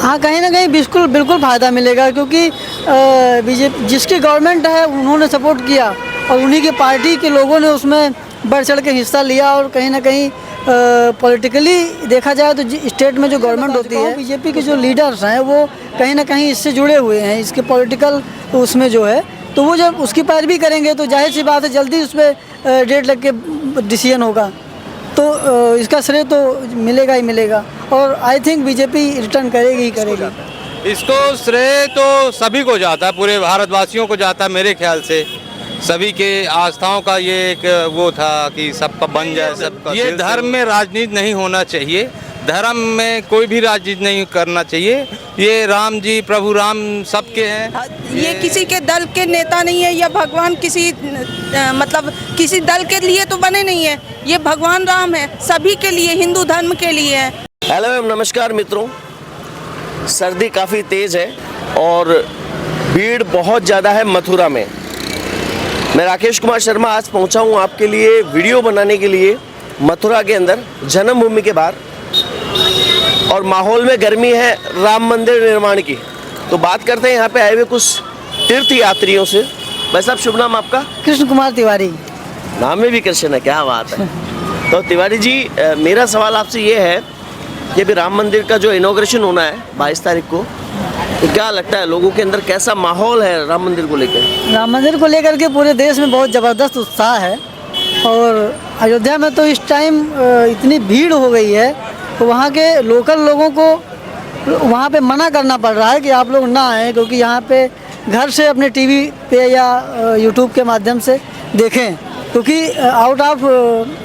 हाँ, कहीं ना कहीं बिल्कुल बिल्कुल फ़ायदा मिलेगा, क्योंकि बीजेपी जिसकी गवर्नमेंट है उन्होंने सपोर्ट किया और उन्हीं की पार्टी के लोगों ने उसमें बढ़ चढ़ के हिस्सा लिया। और कहीं ना कहीं पॉलिटिकली देखा जाए तो स्टेट में जो गवर्नमेंट होती है, बीजेपी के जो लीडर्स हैं वो कहीं ना कहीं इससे जुड़े हुए हैं, इसके पॉलिटिकल उसमें जो है, तो वो जब उसकी पैरवी करेंगे तो जाहिर सी बात है जल्दी उस पर डेट लग के डिसीजन होगा, तो इसका श्रेय तो मिलेगा ही मिलेगा। और आई थिंक बीजेपी रिटर्न करेगी ही करेगी। इसको श्रेय तो सभी को जाता है, पूरे भारतवासियों को जाता है मेरे ख्याल से। सभी के आस्थाओं का ये एक वो था कि सबका बन जाए सबका। ये धर्म में राजनीति नहीं होना चाहिए, धर्म में कोई भी राजनीति नहीं करना चाहिए। ये राम जी प्रभु राम सबके हैं। ये किसी के दल के नेता नहीं है, या भगवान किसी मतलब किसी दल के लिए तो बने नहीं है। ये भगवान राम है, सभी के लिए, हिंदू धर्म के लिए है। हेलो एवं नमस्कार मित्रों, सर्दी काफ़ी तेज़ है और भीड़ बहुत ज़्यादा है मथुरा में। मैं राकेश कुमार शर्मा आज पहुंचा हूं आपके लिए वीडियो बनाने के लिए मथुरा के अंदर, जन्मभूमि के बाहर, और माहौल में गर्मी है राम मंदिर निर्माण की। तो बात करते हैं यहाँ पे आए हुए कुछ तीर्थ यात्रियों से। भाई साहब, शुभ नाम आपका? कृष्ण कुमार तिवारी। नाम में भी कृष्ण है, क्या बात है। तो तिवारी जी, मेरा सवाल आपसे ये है कि अभी राम मंदिर का जो इनॉग्रेशन होना है 22 तारीख को, तो क्या लगता है लोगों के अंदर कैसा माहौल है राम मंदिर को लेकर? राम मंदिर को लेकर के पूरे देश में बहुत ज़बरदस्त उत्साह है, और अयोध्या में तो इस टाइम इतनी भीड़ हो गई है तो वहाँ के लोकल लोगों को वहाँ पे मना करना पड़ रहा है कि आप लोग ना आएँ, क्योंकि यहाँ पे घर से अपने टीवी पे या यूट्यूब के माध्यम से देखें, क्योंकि आउट ऑफ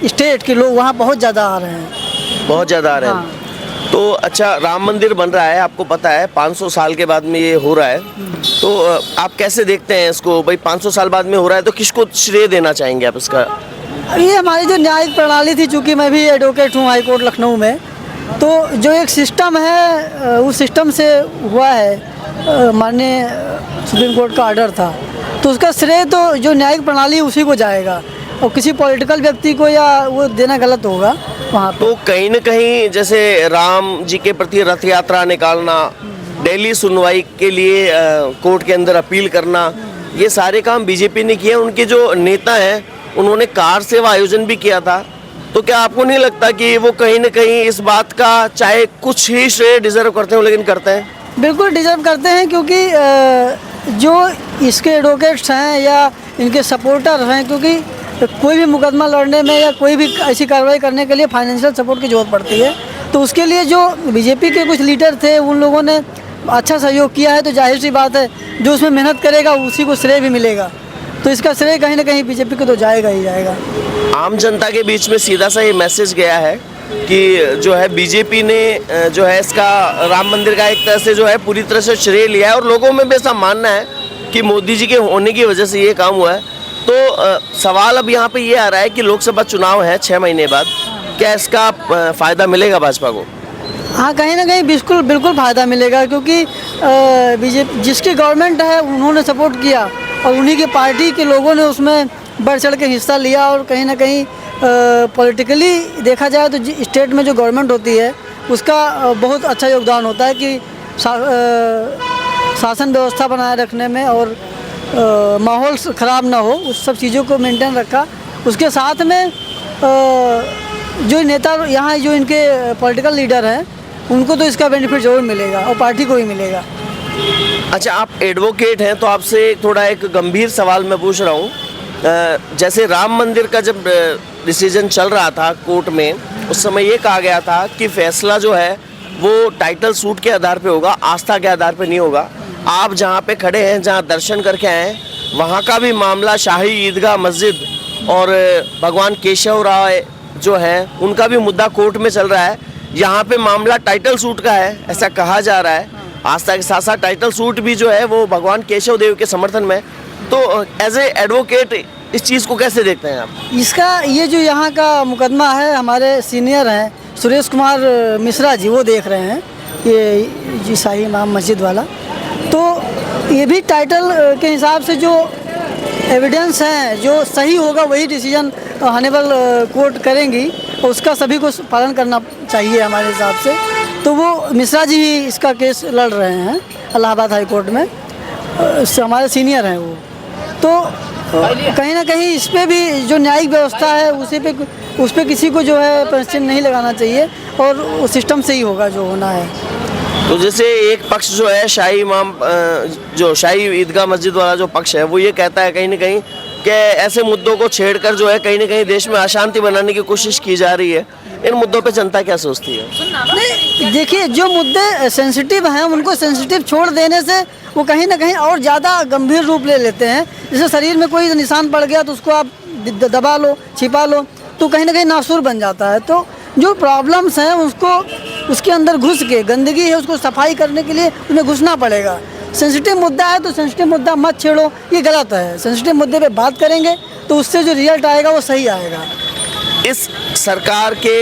स्टेट के लोग वहाँ बहुत ज़्यादा आ रहे हैं। बहुत ज़्यादा आ रहे हैं। हाँ। तो अच्छा, राम मंदिर बन रहा है, आपको पता है 500 साल के बाद में ये हो रहा है, तो आप कैसे देखते हैं इसको? भाई 500 साल बाद में हो रहा है तो किसको श्रेय देना चाहेंगे आप इसका? ये हमारी जो न्यायिक प्रणाली थी, चूँकि मैं भी एडवोकेट हूँ हाई कोर्ट लखनऊ में, तो जो एक सिस्टम है उस सिस्टम से हुआ है, माननीय सुप्रीम कोर्ट का ऑर्डर था, तो उसका श्रेय तो जो न्यायिक प्रणाली उसी को जाएगा, और किसी पॉलिटिकल व्यक्ति को या वो देना गलत होगा वहाँ पे। तो कहीं न कहीं जैसे राम जी के प्रति रथ यात्रा निकालना, डेली सुनवाई के लिए कोर्ट के अंदर अपील करना, ये सारे काम बीजेपी ने किए। उनके जो नेता हैं उन्होंने कार सेवा आयोजन भी किया था। तो क्या आपको नहीं लगता कि वो कहीं न कहीं इस बात का चाहे कुछ ही श्रेय डिजर्व करते हो, लेकिन करते हैं? बिल्कुल डिजर्व करते हैं, क्योंकि जो इसके एडवोकेट्स हैं या इनके सपोर्टर हैं, क्योंकि कोई भी मुकदमा लड़ने में या कोई भी ऐसी कार्रवाई करने के लिए फाइनेंशियल सपोर्ट की ज़रूरत पड़ती है, तो उसके लिए जो बीजेपी के कुछ लीडर थे उन लोगों ने अच्छा सहयोग किया है, तो जाहिर सी बात है जो उसमें मेहनत करेगा उसी को श्रेय भी मिलेगा, तो इसका श्रेय कहीं ना कहीं बीजेपी को तो जाएगा ही जाएगा। आम जनता के बीच में सीधा सा ये मैसेज गया है कि जो है बीजेपी ने जो है इसका राम मंदिर का एक तरह से जो है पूरी तरह से श्रेय लिया है, और लोगों में भी ऐसा मानना है कि मोदी जी के होने की वजह से ये काम हुआ है। तो सवाल अब यहाँ पे ये आ रहा है कि लोकसभा चुनाव है 6 महीने बाद, क्या इसका फ़ायदा मिलेगा भाजपा को? हाँ, कहीं ना कहीं बिल्कुल बिल्कुल फ़ायदा मिलेगा, क्योंकि बीजेपी जिसकी गवर्नमेंट है उन्होंने सपोर्ट किया और उन्हीं की पार्टी के लोगों ने उसमें बढ़ चढ़ के हिस्सा लिया। और कहीं ना कहीं पॉलिटिकली देखा जाए तो स्टेट में जो गवर्नमेंट होती है उसका बहुत अच्छा योगदान होता है कि शासन व्यवस्था बनाए रखने में, और माहौल ख़राब ना हो, उस सब चीज़ों को मेंटेन रखा। उसके साथ में जो नेता यहाँ जो इनके पॉलिटिकल लीडर हैं उनको तो इसका बेनिफिट ज़रूर मिलेगा और पार्टी को ही मिलेगा। अच्छा, आप एडवोकेट हैं तो आपसे थोड़ा एक गंभीर सवाल मैं पूछ रहा हूँ। जैसे राम मंदिर का जब डिसीजन चल रहा था कोर्ट में, उस समय ये कहा गया था कि फैसला जो है वो टाइटल सूट के आधार पे होगा, आस्था के आधार पे नहीं होगा। आप जहाँ पे खड़े हैं, जहाँ दर्शन करके आए हैं, वहाँ का भी मामला शाही ईदगाह मस्जिद और भगवान केशव राय जो है उनका भी मुद्दा कोर्ट में चल रहा है। यहाँ पे मामला टाइटल सूट का है, ऐसा कहा जा रहा है। आस्था के साथ साथ टाइटल सूट भी जो है वो भगवान केशव देव के समर्थन में। तो एज ए एडवोकेट इस चीज़ को कैसे देखते हैं आप? इसका ये जो यहाँ का मुकदमा है, हमारे सीनियर हैं सुरेश कुमार मिश्रा जी, वो देख रहे हैं ये जी शाही इमाम मस्जिद वाला। तो ये भी टाइटल के हिसाब से जो एविडेंस हैं, जो सही होगा वही डिसीजन हॉनरेबल कोर्ट करेंगी, और उसका सभी को पालन करना चाहिए हमारे हिसाब से। तो वो मिश्रा जी ही इसका केस लड़ रहे हैं इलाहाबाद हाई कोर्ट में, हमारे सीनियर हैं वो। तो कहीं ना कहीं इस पे भी जो न्यायिक व्यवस्था है उस पे किसी को जो है प्रश्न नहीं लगाना चाहिए, और वो सिस्टम से ही होगा जो होना है। तो जैसे एक पक्ष जो है शाही इमाम जो शाही ईदगाह मस्जिद वाला जो पक्ष है वो ये कहता है कहीं ना कहीं कि ऐसे मुद्दों को छेड़कर जो है कहीं ना कहीं देश में अशांति बनाने की कोशिश की जा रही है। इन मुद्दों पे जनता क्या सोचती है? नहीं, देखिए, जो मुद्दे सेंसिटिव हैं उनको सेंसिटिव छोड़ देने से वो कहीं ना कहीं और ज़्यादा गंभीर रूप ले लेते हैं। जैसे शरीर में कोई निशान पड़ गया तो उसको आप दबा लो, छिपा लो, तो कहीं ना कहीं नासूर बन जाता है। तो जो प्रॉब्लम्स हैं उसको उसके अंदर घुस के, गंदगी है उसको सफाई करने के लिए उन्हें घुसना पड़ेगा। सेंसिटिव मुद्दा है तो सेंसिटिव मुद्दा मत छेड़ो, ये गलत है। सेंसिटिव मुद्दे पे बात करेंगे तो उससे जो रिजल्ट आएगा वो सही आएगा। इस सरकार के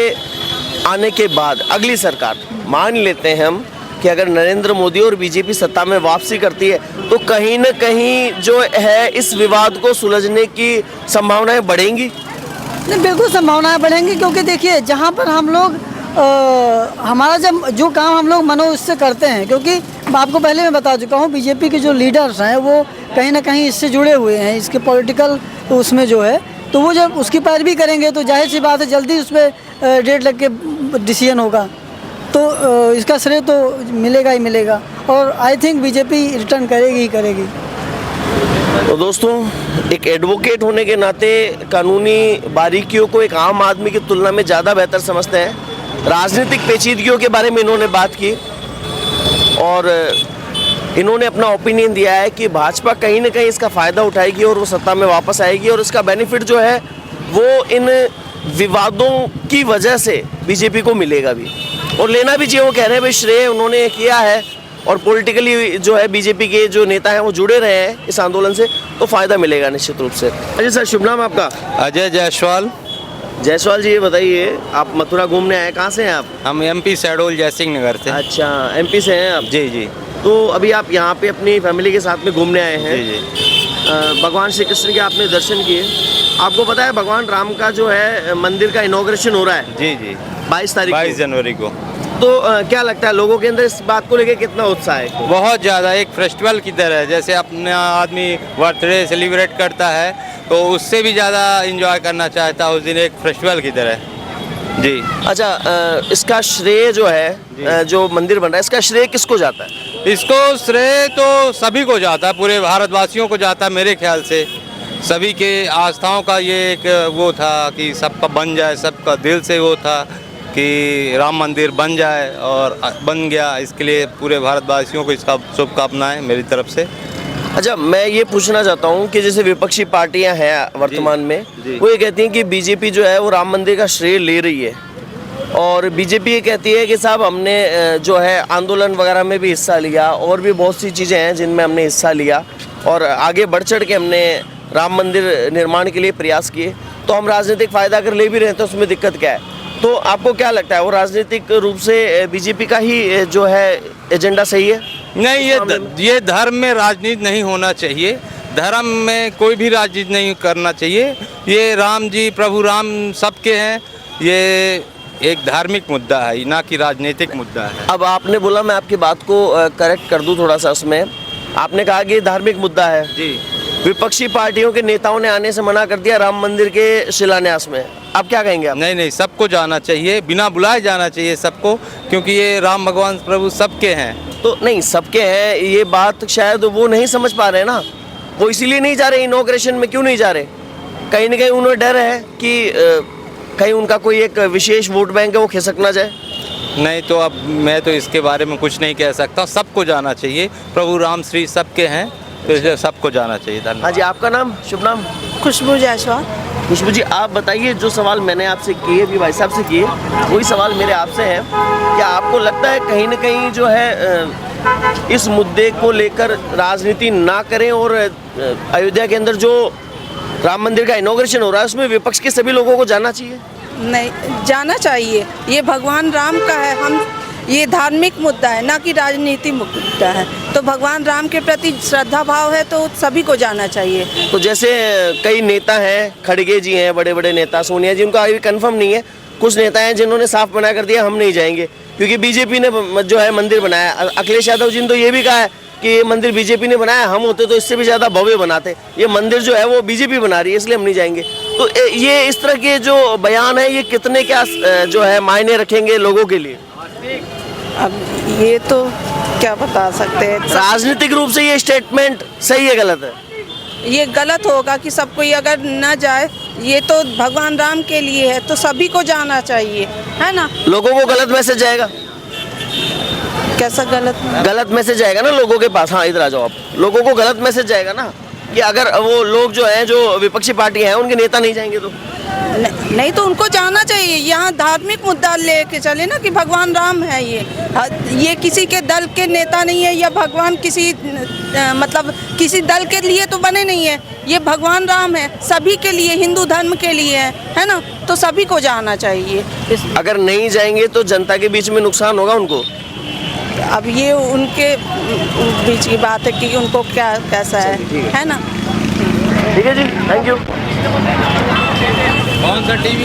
आने के बाद अगली सरकार, मान लेते हैं हम कि अगर नरेंद्र मोदी और बीजेपी सत्ता में वापसी करती है तो कहीं न कहीं जो है इस विवाद को सुलझने की संभावनाएं बढ़ेंगी? नहीं, बिल्कुल संभावनाएं बढ़ेंगी, क्योंकि देखिए जहाँ पर हम लोग हमारा जब जो काम हम लोग मनो इससे करते हैं, क्योंकि आपको पहले मैं बता चुका हूँ बीजेपी के जो लीडर्स हैं वो कहीं ना कहीं इससे जुड़े हुए हैं, इसके पॉलिटिकल उसमें जो है, तो वो जब उसकी पैरवी करेंगे तो जाहिर सी बात है जल्दी उस पर डेट लग के डिसीजन होगा। तो इसका श्रेय तो मिलेगा ही मिलेगा, और आई थिंक बीजेपी रिटर्न करेगी ही करेगी। तो दोस्तों, एक एडवोकेट होने के नाते कानूनी बारीकियों को एक आम आदमी की तुलना में ज़्यादा बेहतर समझते हैं। राजनीतिक पेचीदगियों के बारे में इन्होंने बात की और इन्होंने अपना ओपिनियन दिया है कि भाजपा कहीं ना कहीं इसका फ़ायदा उठाएगी और वो सत्ता में वापस आएगी, और इसका बेनिफिट जो है वो इन विवादों की वजह से बीजेपी को मिलेगा भी, और लेना भी चाहिए। वो कह रहे हैं भाई श्रेय उन्होंने किया है, और पॉलिटिकली जो है बीजेपी के जो नेता हैं वो जुड़े रहे हैं इस आंदोलन से, तो फ़ायदा मिलेगा निश्चित रूप से। अच्छा सर, शुभ नाम आपका? अजय जायसवाल। जायसवाल जी, ये बताइए, आप मथुरा घूमने आए, कहाँ से हैं आप? हम एमपी शहडोल जयसिंह नगर से। अच्छा, एमपी से हैं आप? जी जी। तो अभी आप यहाँ पे अपनी फैमिली के साथ में घूमने आए हैं। जी जी। भगवान श्री कृष्ण के आपने दर्शन किए। आपको पता है भगवान राम का जो है मंदिर का इनॉग्रेशन हो रहा है? जी जी, 22 तारीख 22 जनवरी को। तो क्या लगता है लोगों के अंदर इस बात को लेकर कितना उत्साह है? बहुत ज़्यादा, एक फेस्टिवल की तरह है। जैसे अपना आदमी बर्थडे सेलिब्रेट करता है तो उससे भी ज़्यादा एंजॉय करना चाहता है उस दिन, एक फेस्टिवल की तरह। जी। अच्छा, इसका श्रेय जो है जो मंदिर बन रहा है, इसका श्रेय किसको जाता है? इसको श्रेय तो सभी को जाता है, पूरे भारतवासियों को जाता है मेरे ख्याल से। सभी के आस्थाओं का ये एक वो था कि सबका बन जाए, सबका दिल से वो था कि राम मंदिर बन जाए, और बन गया। इसके लिए पूरे भारतवासियों को इसका शुभकामनाएं मेरी तरफ से। अच्छा, मैं ये पूछना चाहता हूँ कि जैसे विपक्षी पार्टियां हैं वर्तमान में, वो ये कहती हैं कि बीजेपी जो है वो राम मंदिर का श्रेय ले रही है, और बीजेपी ये कहती है कि साहब हमने जो है आंदोलन वगैरह में भी हिस्सा लिया, और भी बहुत सी चीज़ें हैं जिनमें हमने हिस्सा लिया, और आगे बढ़ चढ़ के हमने राम मंदिर निर्माण के लिए प्रयास किए, तो हम राजनीतिक फ़ायदा अगर ले भी रहे हैं तो उसमें दिक्कत क्या है? तो आपको क्या लगता है, वो राजनीतिक रूप से बीजेपी का ही जो है एजेंडा सही है? नहीं, ये धर्म में राजनीति नहीं होना चाहिए। धर्म में कोई भी राजनीति नहीं करना चाहिए। ये राम जी, प्रभु राम सबके हैं। ये एक धार्मिक मुद्दा है, ना कि राजनीतिक मुद्दा है। अब आपने बोला, मैं आपकी बात को करेक्ट कर दूं थोड़ा सा, उसमें आपने कहा कि ये धार्मिक मुद्दा है। जी। विपक्षी पार्टियों के नेताओं ने आने से मना कर दिया राम मंदिर के शिलान्यास में, आप क्या कहेंगे आप? नहीं, सबको जाना चाहिए, बिना बुलाए जाना चाहिए सबको, क्योंकि ये राम भगवान प्रभु सबके हैं। तो नहीं, सबके हैं, ये बात शायद वो नहीं समझ पा रहे ना, वो इसीलिए नहीं जा रहे इनॉग्रेशन में। क्यों नहीं जा रहे? कहीं ना कहीं उन्हें डर है कि कहीं उनका कोई एक विशेष वोट बैंक है वो खिसक ना जाए। नहीं, तो अब मैं तो इसके बारे में कुछ नहीं कह सकता। सबको जाना चाहिए, प्रभु राम श्री सबके हैं, तो इसलिए सबको जाना चाहिए। धन्यवाद। हाँ जी, आपका नाम, शुभ नाम? खुशबू जायसवाल। खुशबू जी, आप बताइए, जो सवाल मैंने आपसे किए, अभी भाई साहब से किए, वही सवाल मेरे आपसे है। क्या आपको लगता है कहीं ना कहीं जो है इस मुद्दे को लेकर राजनीति ना करें, और अयोध्या के अंदर जो राम मंदिर का इनॉग्रेशन हो रहा है उसमें विपक्ष के सभी लोगों को जाना चाहिए? नहीं, जाना चाहिए। ये भगवान राम का है, हम ये धार्मिक मुद्दा है, ना कि राजनीति मुद्दा है। तो भगवान राम के प्रति श्रद्धा भाव है तो सभी को जाना चाहिए। तो जैसे कई नेता हैं, खड़गे जी हैं, बड़े बड़े नेता, सोनिया जी, उनका अभी कंफर्म नहीं है। कुछ नेता हैं जिन्होंने साफ मना कर दिया हम नहीं जाएंगे। क्योंकि बीजेपी ने जो है मंदिर बनाया। अखिलेश यादव जी ने तो ये भी कहा है कि ये मंदिर बीजेपी ने बनाया, हम होते तो इससे भी ज़्यादा भव्य बनाते। ये मंदिर जो है वो बीजेपी बना रही है, इसलिए हम नहीं जाएंगे। तो ये इस तरह के जो बयान है ये कितने क्या जो है मायने रखेंगे लोगों के लिए? अब ये तो क्या बता सकते हैं। राजनीतिक रूप से ये स्टेटमेंट सही है गलत है? ये गलत होगा कि सब कोई अगर न जाए, ये तो भगवान राम के लिए है तो सभी को जाना चाहिए, है ना। लोगों को गलत मैसेज जाएगा? कैसा गलत मैसेज जाएगा ना लोगों के पास। हाँ, इधर आ जाओ आप। लोगों को गलत मैसेज जाएगा ना कि अगर वो लोग जो हैं, जो विपक्षी पार्टी हैं, उनके नेता नहीं जाएंगे तो नहीं तो उनको जाना चाहिए। यहाँ धार्मिक मुद्दा लेके चले ना कि भगवान राम है, ये किसी के दल के नेता नहीं है, या भगवान किसी मतलब किसी दल के लिए तो बने नहीं है। ये भगवान राम है, सभी के लिए, हिंदू धर्म के लिए है ना, तो सभी को जाना चाहिए। अगर नहीं जाएंगे तो जनता के बीच में नुकसान होगा उनको। अब ये उनके बीच की बात है कि उनको क्या कैसा है ना। ठीक है जी, थैंक यू। कौन सा टीवी